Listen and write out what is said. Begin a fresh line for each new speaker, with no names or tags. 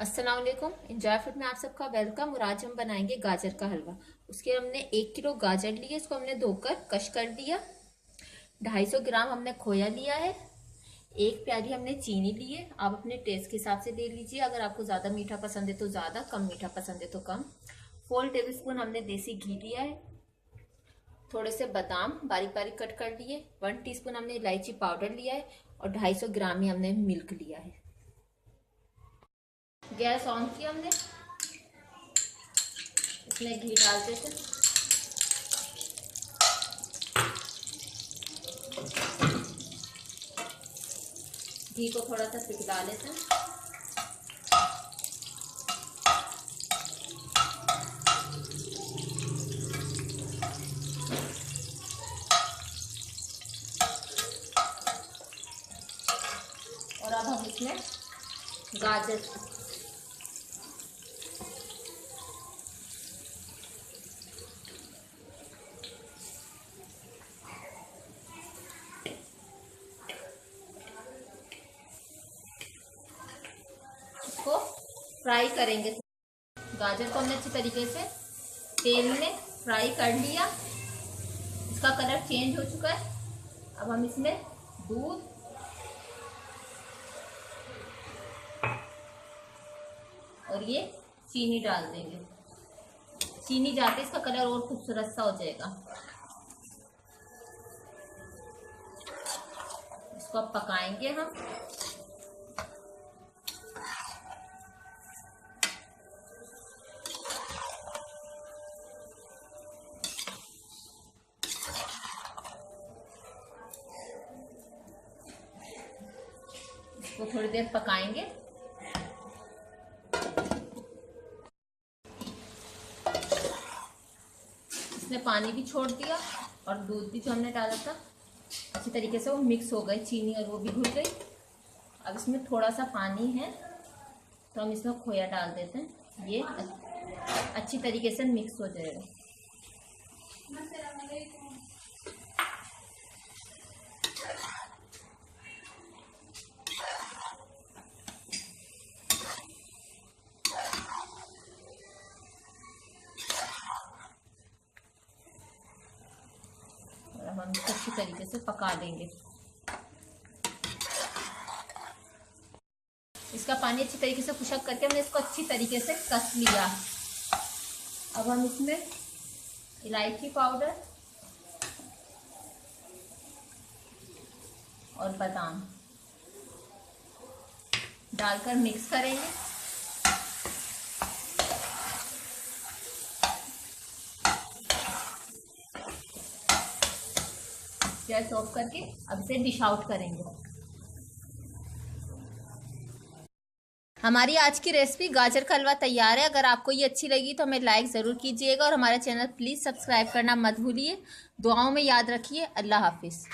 अस्सलाम वालेकुम। Enjoy food में आप सबका वेलकम। और आज हम बनाएंगे गाजर का हलवा। उसके हमने 1 किलो गाजर लिए, इसको हमने धोकर कश कर दिया। 250 ग्राम हमने खोया लिया है। एक प्याली हमने चीनी ली है। आप अपने टेस्ट के हिसाब से ले लीजिए, अगर आपको ज़्यादा मीठा पसंद है तो ज़्यादा, कम मीठा पसंद है तो कम। 4 टेबल स्पून हमने देसी घी लिया है। थोड़े से बादाम बारीक बारीक कट कर लिए। 1 टीस्पून हमने इलायची पाउडर लिया है और 250 ग्राम ही हमने मिल्क लिया है। गैस ऑन किया हमने, इसमें घी डाल देते। घी को थोड़ा सा पिघला लेते हैं। और अब हम इसमें गाजर को फ्राई करेंगे। गाजर को हमने अच्छी तरीके से तेल में फ्राई कर लिया। इसका कलर चेंज हो चुका है। अब हम इसमें दूध और ये चीनी डाल देंगे। चीनी जाते इसका कलर और खूबसूरत सा हो जाएगा। इसको अब पकाएंगे हम। इसको थोड़ी देर पकाएंगे। इसने पानी भी छोड़ दिया और दूध भी जो हमने डाला था अच्छी तरीके से वो मिक्स हो गई, चीनी और वो भी घुल गई। अब इसमें थोड़ा सा पानी है तो हम इसमें खोया डाल देते हैं। ये अच्छी तरीके से मिक्स हो जाएगा। हम इसको अच्छी तरीके से पका देंगे। इसका पानी अच्छी तरीके से खुशक करके हमने इसको अच्छी तरीके से कस लिया। अब हम इसमें इलायची पाउडर और बादाम डालकर मिक्स करेंगे। गैस ऑफ करके अब इसे डिश आउट करेंगे। हमारी आज की रेसिपी गाजर का हलवा तैयार है। अगर आपको ये अच्छी लगी तो हमें लाइक ज़रूर कीजिएगा और हमारा चैनल प्लीज़ सब्सक्राइब करना मत भूलिए। दुआओं में याद रखिए। अल्लाह हाफिज़।